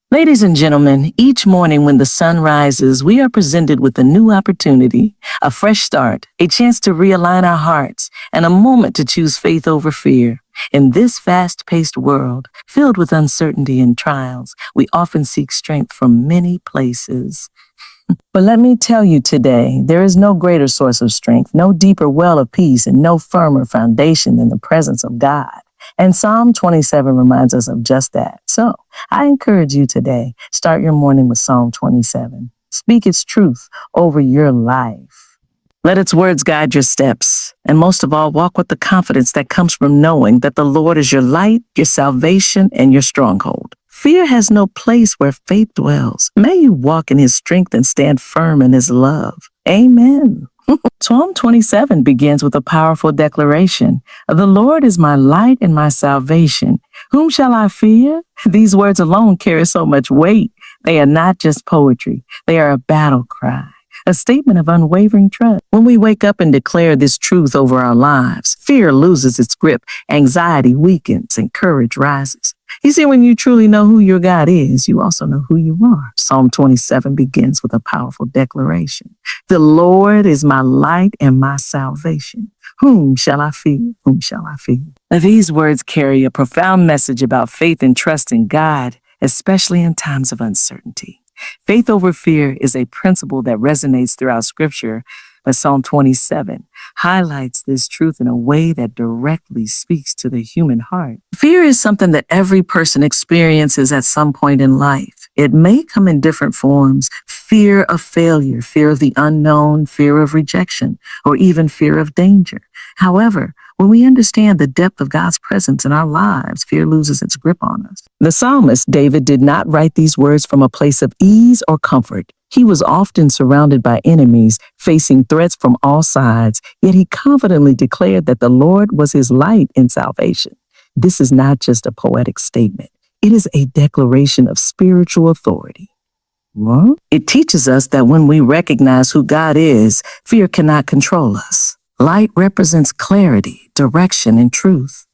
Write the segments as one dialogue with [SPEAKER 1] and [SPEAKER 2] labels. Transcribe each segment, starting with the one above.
[SPEAKER 1] Ladies and gentlemen, each morning when the sun rises, we are presented with a new opportunity, a fresh start, a chance to realign our hearts, and a moment to choose faith over fear. In this fast-paced world, filled with uncertainty and trials, we often seek strength from many places. But let me tell you today, there is no greater source of strength, no deeper well of peace, and no firmer foundation than the presence of God. And Psalm 27 reminds us of just that. So I encourage you today, start your morning with Psalm 27. Speak its truth over your life. Let its words guide your steps. And most of all, walk with the confidence that comes from knowing that the Lord is your light, your salvation, and your stronghold. Fear has no place where faith dwells. May you walk in his strength and stand firm in his love. Amen. Psalm 27 begins with a powerful declaration. The Lord is my light and my salvation. Whom shall I fear? These words alone carry so much weight. They are not just poetry. They are a battle cry, a statement of unwavering trust. When we wake up and declare this truth over our lives, fear loses its grip, anxiety weakens, and courage rises. You see, when you truly know who your God is, you also know who you are. Psalm 27 begins with a powerful declaration. The Lord is my light and my salvation. Whom shall I fear? Whom shall I fear? Now, these words carry a profound message about faith and trust in God, especially in times of uncertainty. Faith over fear is a principle that resonates throughout Scripture, but Psalm 27 highlights this truth in a way that directly speaks to the human heart. Fear is something that every person experiences at some point in life. It may come in different forms: fear of failure, fear of the unknown, fear of rejection, or even fear of danger. However, when we understand the depth of God's presence in our lives, fear loses its grip on us. The psalmist David did not write these words from a place of ease or comfort. He was often surrounded by enemies, facing threats from all sides, yet he confidently declared that the Lord was his light and salvation. This is not just a poetic statement. It is a declaration of spiritual authority. It teaches us that when we recognize who God is, fear cannot control us. Light represents clarity, direction, and truth.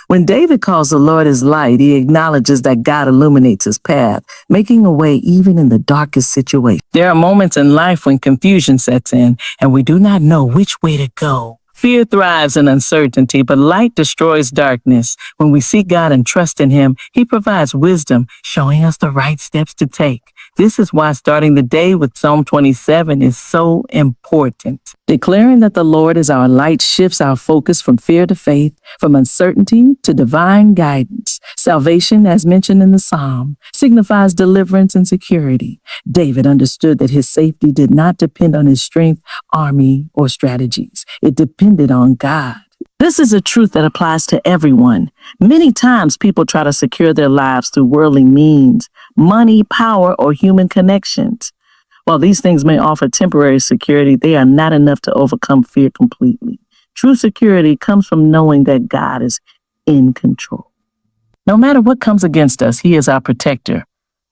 [SPEAKER 1] When David calls the Lord his light, he acknowledges that God illuminates his path, making a way even in the darkest situation. There are moments in life when confusion sets in and we do not know which way to go. Fear thrives in uncertainty, but light destroys darkness. When we seek God and trust in him, he provides wisdom, showing us the right steps to take. This is why starting the day with Psalm 27 is so important. Declaring that the Lord is our light shifts our focus from fear to faith, from uncertainty to divine guidance. Salvation, as mentioned in the psalm, signifies deliverance and security. David understood that his safety did not depend on his strength, army, or strategies. It depended on God. This is a truth that applies to everyone. Many times people try to secure their lives through worldly means, money, power, or human connections. While these things may offer temporary security, they are not enough to overcome fear completely. True security comes from knowing that God is in control. No matter what comes against us, he is our protector.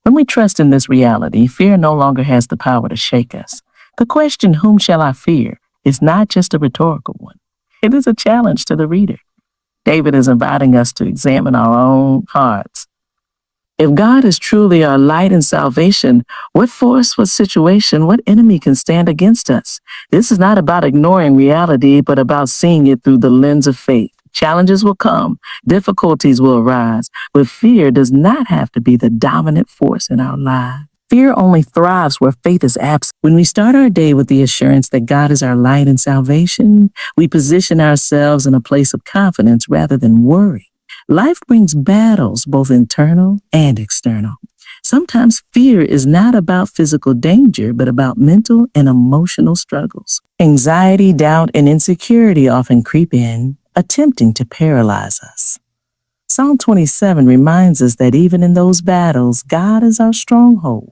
[SPEAKER 1] When we trust in this reality, fear no longer has the power to shake us. The question, whom shall I fear, is not just a rhetorical one. It is a challenge to the reader. David is inviting us to examine our own hearts. If God is truly our light and salvation, what force, what situation, what enemy can stand against us? This is not about ignoring reality, but about seeing it through the lens of faith. Challenges will come, difficulties will arise, but fear does not have to be the dominant force in our lives. Fear only thrives where faith is absent. When we start our day with the assurance that God is our light and salvation, we position ourselves in a place of confidence rather than worry. Life brings battles, both internal and external. Sometimes fear is not about physical danger, but about mental and emotional struggles. Anxiety, doubt, and insecurity often creep in, attempting to paralyze us. Psalm 27 reminds us that even in those battles, God is our stronghold.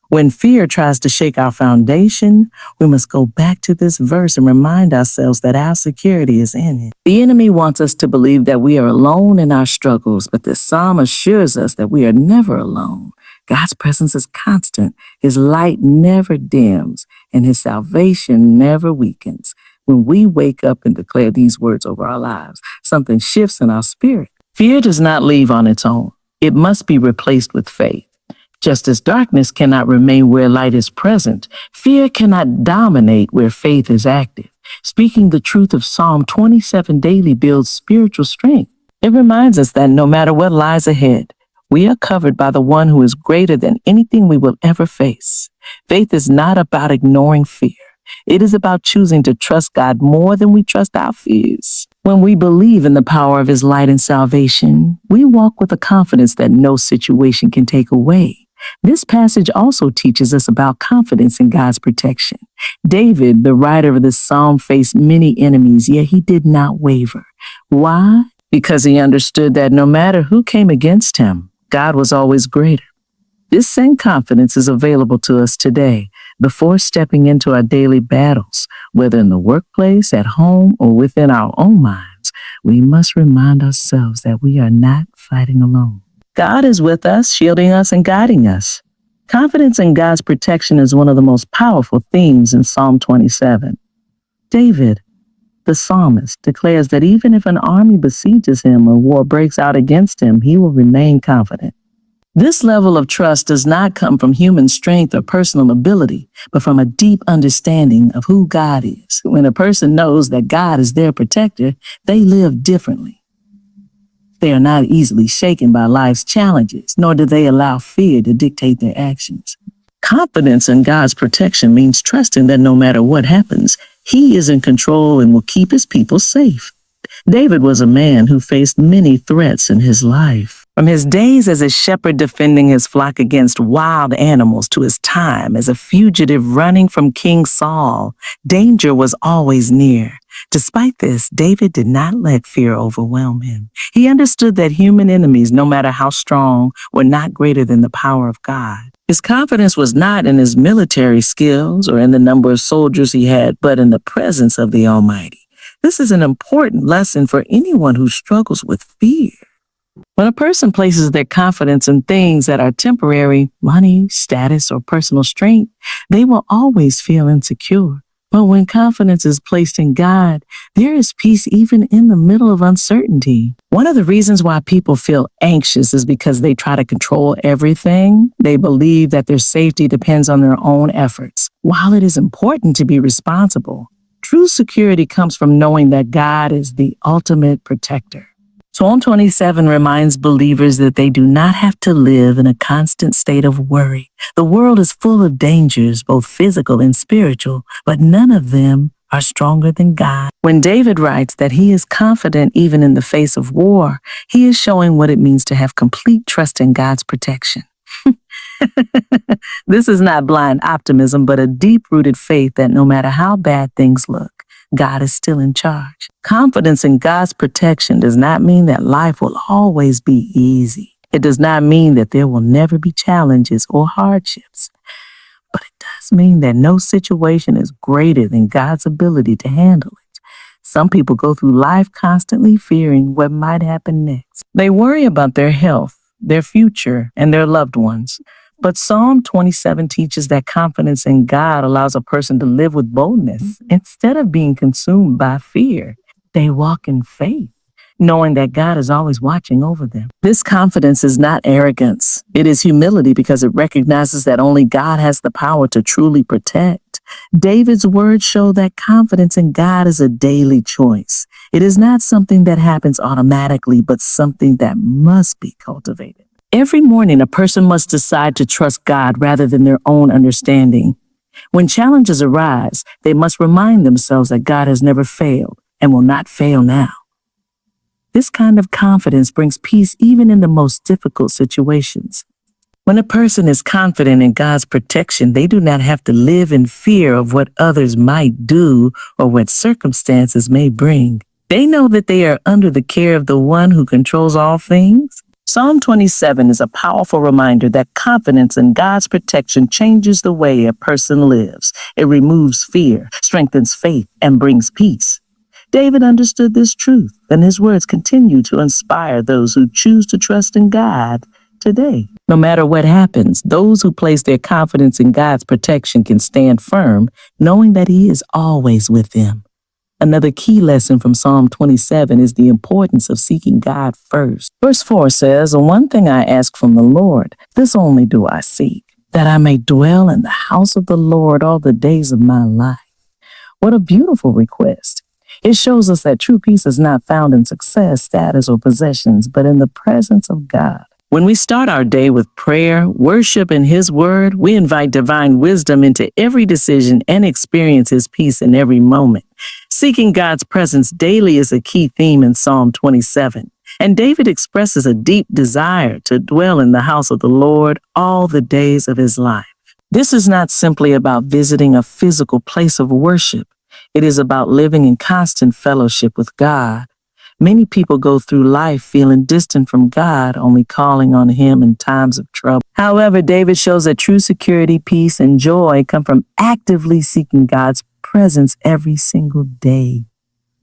[SPEAKER 1] When fear tries to shake our foundation, we must go back to this verse and remind ourselves that our security is in it. The enemy wants us to believe that we are alone in our struggles, but this psalm assures us that we are never alone. God's presence is constant. His light never dims, and his salvation never weakens. When we wake up and declare these words over our lives, something shifts in our spirit. Fear does not leave on its own. it must be replaced with faith. Just as darkness cannot remain where light is present, fear cannot dominate where faith is active. Speaking the truth of Psalm 27 daily builds spiritual strength. It reminds us that no matter what lies ahead, we are covered by the one who is greater than anything we will ever face. Faith is not about ignoring fear. It is about choosing to trust God more than we trust our fears. When we believe in the power of His light and salvation, we walk with a confidence that no situation can take away. This passage also teaches us about confidence in God's protection. David, the writer of this psalm, faced many enemies, yet he did not waver. Why? Because he understood that no matter who came against him, God was always greater. This same confidence is available to us today. Before stepping into our daily battles, whether in the workplace, at home, or within our own minds, we must remind ourselves that we are not fighting alone. God is with us, shielding us and guiding us. Confidence in God's protection is one of the most powerful themes in Psalm 27. David, the psalmist, declares that even if an army besieges him or war breaks out against him, he will remain confident. This level of trust does not come from human strength or personal ability, but from a deep understanding of who God is. When a person knows that God is their protector, they live differently. They are not easily shaken by life's challenges, nor do they allow fear to dictate their actions. Confidence in God's protection means trusting that no matter what happens, He is in control and will keep His people safe. David was a man who faced many threats in his life. From his days as a shepherd defending his flock against wild animals to his time as a fugitive running from King Saul, danger was always near. Despite this, David did not let fear overwhelm him. He understood that human enemies, no matter how strong, were not greater than the power of God. His confidence was not in his military skills or in the number of soldiers he had, but in the presence of the Almighty. This is an important lesson for anyone who struggles with fear. When a person places their confidence in things that are temporary, money, status, or personal strength, they will always feel insecure. But when confidence is placed in God, there is peace even in the middle of uncertainty. One of the reasons why people feel anxious is because they try to control everything. They believe that their safety depends on their own efforts. While it is important to be responsible, true security comes from knowing that God is the ultimate protector. Psalm 27 reminds believers that they do not have to live in a constant state of worry. The world is full of dangers, both physical and spiritual, but none of them are stronger than God. When David writes that he is confident even in the face of war, he is showing what it means to have complete trust in God's protection. This is not blind optimism, but a deep-rooted faith that no matter how bad things look, God is still in charge. Confidence in God's protection does not mean that life will always be easy. It does not mean that there will never be challenges or hardships. But it does mean that no situation is greater than God's ability to handle it. Some people go through life constantly fearing what might happen next. They worry about their health, their future, and their loved ones. But Psalm 27 teaches that confidence in God allows a person to live with boldness. Instead of being consumed by fear, they walk in faith, knowing that God is always watching over them. This confidence is not arrogance. It is humility because it recognizes that only God has the power to truly protect. David's words show that confidence in God is a daily choice. It is not something that happens automatically, but something that must be cultivated. Every morning, a person must decide to trust God rather than their own understanding. When challenges arise, they must remind themselves that God has never failed and will not fail now. This kind of confidence brings peace even in the most difficult situations. When a person is confident in God's protection, they do not have to live in fear of what others might do or what circumstances may bring. They know that they are under the care of the one who controls all things. Psalm 27 is a powerful reminder that confidence in God's protection changes the way a person lives. It removes fear, strengthens faith, and brings peace. David understood this truth, and his words continue to inspire those who choose to trust in God today. No matter what happens, those who place their confidence in God's protection can stand firm, knowing that He is always with them. Another key lesson from Psalm 27 is the importance of seeking God first. Verse 4 says, "One thing I ask from the Lord, this only do I seek, that I may dwell in the house of the Lord all the days of my life." What a beautiful request. It shows us that true peace is not found in success, status, or possessions, but in the presence of God. When we start our day with prayer, worship, and His Word, we invite divine wisdom into every decision and experience His peace in every moment. Seeking God's presence daily is a key theme in Psalm 27, and David expresses a deep desire to dwell in the house of the Lord all the days of his life. This is not simply about visiting a physical place of worship. It is about living in constant fellowship with God. Many people go through life feeling distant from God, only calling on Him in times of trouble. However, David shows that true security, peace, and joy come from actively seeking God's presence every single day.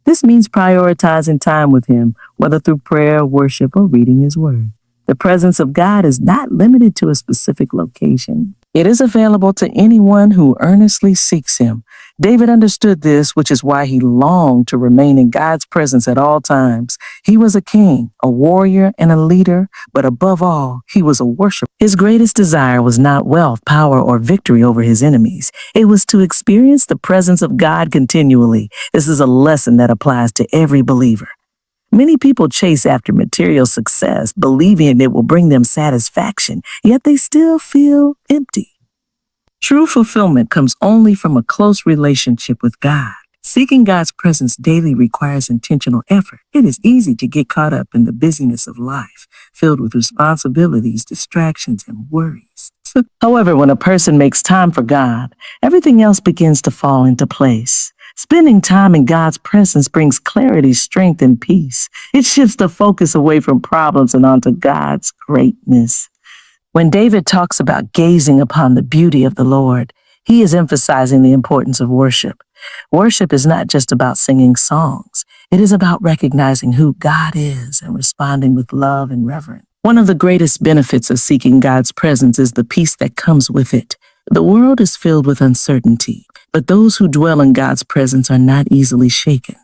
[SPEAKER 1] This means prioritizing time with Him, whether through prayer, worship, or reading His Word. The presence of God is not limited to a specific location. It is available to anyone who earnestly seeks Him. David understood this, which is why he longed to remain in God's presence at all times. He was a king, a warrior, and a leader, but above all, he was a worshiper. His greatest desire was not wealth, power, or victory over his enemies. It was to experience the presence of God continually. This is a lesson that applies to every believer. Many people chase after material success, believing it will bring them satisfaction, yet they still feel empty. True fulfillment comes only from a close relationship with God. Seeking God's presence daily requires intentional effort. It is easy to get caught up in the busyness of life, filled with responsibilities, distractions, and worries. However, when a person makes time for God, everything else begins to fall into place. Spending time in God's presence brings clarity, strength, and peace. It shifts the focus away from problems and onto God's greatness. When David talks about gazing upon the beauty of the Lord, he is emphasizing the importance of worship. Worship is not just about singing songs. It is about recognizing who God is and responding with love and reverence. One of the greatest benefits of seeking God's presence is the peace that comes with it. The world is filled with uncertainty, but those who dwell in God's presence are not easily shaken.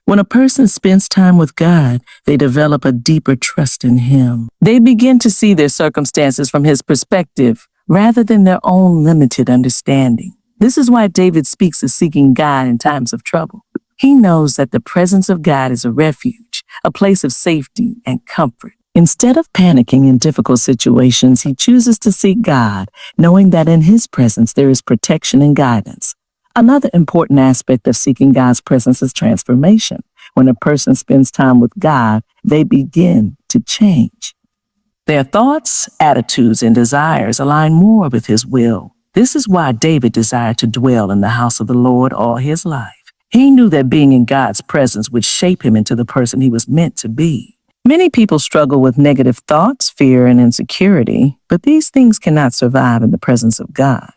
[SPEAKER 1] When a person spends time with God, they develop a deeper trust in Him. They begin to see their circumstances from His perspective rather than their own limited understanding. This is why David speaks of seeking God in times of trouble. He knows that the presence of God is a refuge, a place of safety and comfort. Instead of panicking in difficult situations, he chooses to seek God, knowing that in His presence there is protection and guidance. Another important aspect of seeking God's presence is transformation. When a person spends time with God, they begin to change. Their thoughts, attitudes, and desires align more with His will. This is why David desired to dwell in the house of the Lord all his life. He knew that being in God's presence would shape him into the person he was meant to be. Many people struggle with negative thoughts, fear, and insecurity, but these things cannot survive in the presence of God.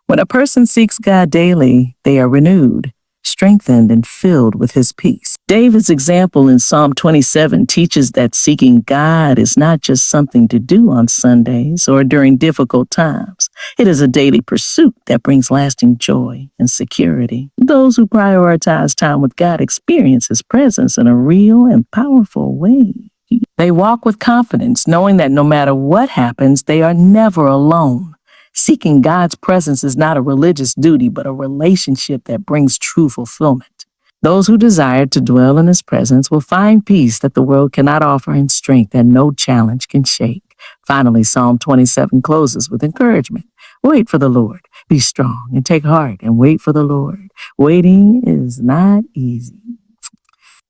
[SPEAKER 1] When a person seeks God daily, they are renewed, strengthened, and filled with His peace. David's example in Psalm 27 teaches that seeking God is not just something to do on Sundays or during difficult times. It is a daily pursuit that brings lasting joy and security. Those who prioritize time with God experience His presence in a real and powerful way. They walk with confidence, knowing that no matter what happens, they are never alone. Seeking God's presence is not a religious duty, but a relationship that brings true fulfillment. Those who desire to dwell in His presence will find peace that the world cannot offer and strength that no challenge can shake. Finally, Psalm 27 closes with encouragement. Wait for the Lord. Be strong and take heart and wait for the Lord. Waiting is not easy.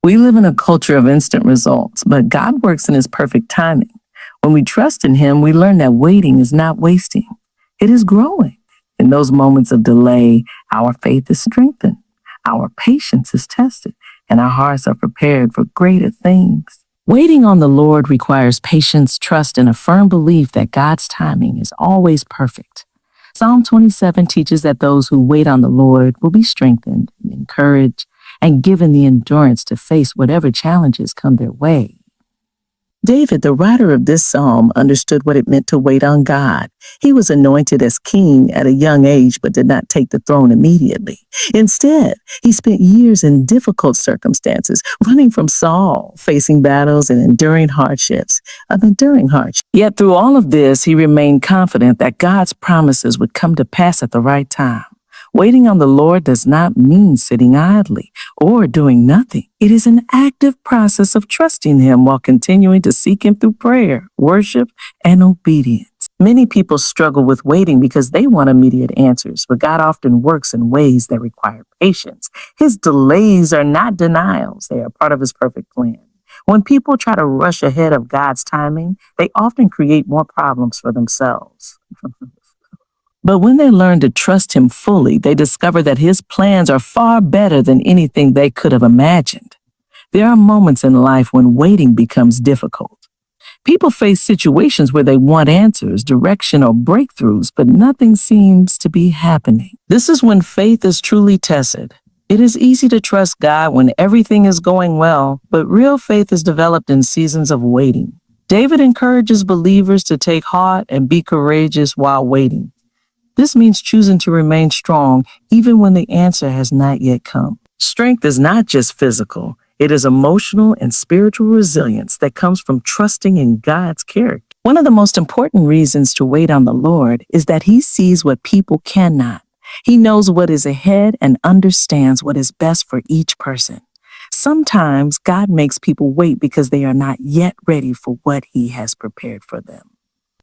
[SPEAKER 1] We live in a culture of instant results, but God works in His perfect timing. When we trust in Him, we learn that waiting is not wasting. It is growing. In those moments of delay, our faith is strengthened, our patience is tested, and our hearts are prepared for greater things. Waiting on the Lord requires patience, trust, and a firm belief that God's timing is always perfect. Psalm 27 teaches that those who wait on the Lord will be strengthened, encouraged, and given the endurance to face whatever challenges come their way. David, the writer of this psalm, understood what it meant to wait on God. He was anointed as king at a young age, but did not take the throne immediately. Instead, he spent years in difficult circumstances, running from Saul, facing battles and enduring hardships. Yet through all of this, he remained confident that God's promises would come to pass at the right time. Waiting on the Lord does not mean sitting idly or doing nothing. It is an active process of trusting Him while continuing to seek Him through prayer, worship, and obedience. Many people struggle with waiting because they want immediate answers, but God often works in ways that require patience. His delays are not denials. They are part of His perfect plan. When people try to rush ahead of God's timing, they often create more problems for themselves. But when they learn to trust Him fully, they discover that His plans are far better than anything they could have imagined. There are moments in life when waiting becomes difficult. People face situations where they want answers, direction, or breakthroughs, but nothing seems to be happening. This is when faith is truly tested. It is easy to trust God when everything is going well, but real faith is developed in seasons of waiting. David encourages believers to take heart and be courageous while waiting. This means choosing to remain strong even when the answer has not yet come. Strength is not just physical. It is emotional and spiritual resilience that comes from trusting in God's character. One of the most important reasons to wait on the Lord is that He sees what people cannot. He knows what is ahead and understands what is best for each person. Sometimes God makes people wait because they are not yet ready for what He has prepared for them.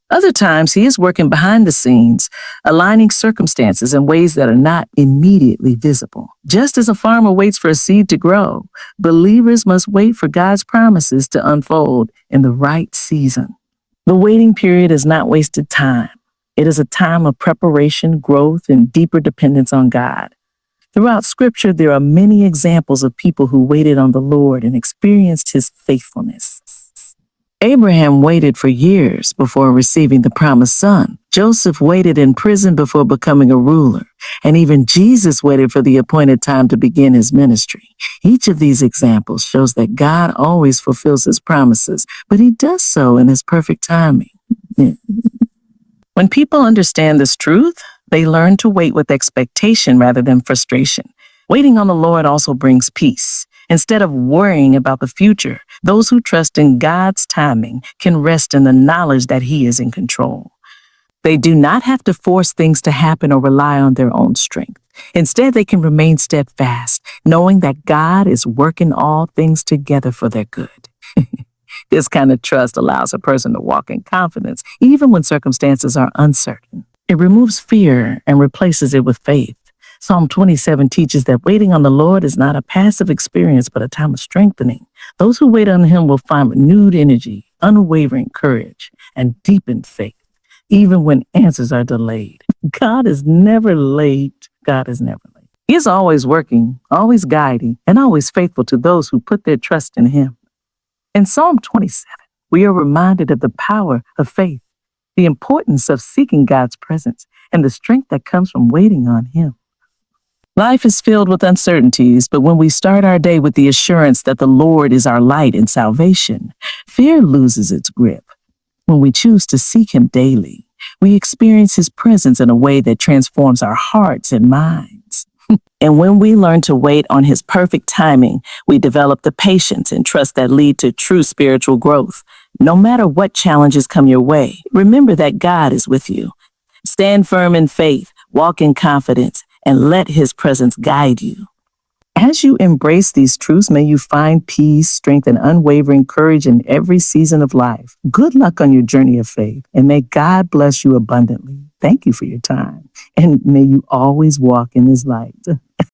[SPEAKER 1] Other times, He is working behind the scenes, aligning circumstances in ways that are not immediately visible. Just as a farmer waits for a seed to grow, believers must wait for God's promises to unfold in the right season. The waiting period is not wasted time. It is a time of preparation, growth, and deeper dependence on God. Throughout Scripture, there are many examples of people who waited on the Lord and experienced His faithfulness. Abraham waited for years before receiving the promised son. Joseph waited in prison before becoming a ruler. And even Jesus waited for the appointed time to begin His ministry. Each of these examples shows that God always fulfills His promises, but He does so in His perfect timing. When people understand this truth, they learn to wait with expectation rather than frustration. Waiting on the Lord also brings peace. Instead of worrying about the future, those who trust in God's timing can rest in the knowledge that He is in control. They do not have to force things to happen or rely on their own strength. Instead, they can remain steadfast, knowing that God is working all things together for their good. This kind of trust allows a person to walk in confidence, even when circumstances are uncertain. It removes fear and replaces it with faith. Psalm 27 teaches that waiting on the Lord is not a passive experience, but a time of strengthening. Those who wait on Him will find renewed energy, unwavering courage, and deepened faith, even when answers are delayed. God is never late. God is never late. He is always working, always guiding, and always faithful to those who put their trust in Him. In Psalm 27, we are reminded of the power of faith, the importance of seeking God's presence, and the strength that comes from waiting on Him. Life is filled with uncertainties, but when we start our day with the assurance that the Lord is our light and salvation, fear loses its grip. When we choose to seek Him daily, we experience His presence in a way that transforms our hearts and minds. And when we learn to wait on His perfect timing, we develop the patience and trust that lead to true spiritual growth. No matter what challenges come your way, remember that God is with you. Stand firm in faith, walk in confidence, and let His presence guide you. As you embrace these truths, may you find peace, strength, and unwavering courage in every season of life. Good luck on your journey of faith, and may God bless you abundantly. Thank you for your time, and may you always walk in His light.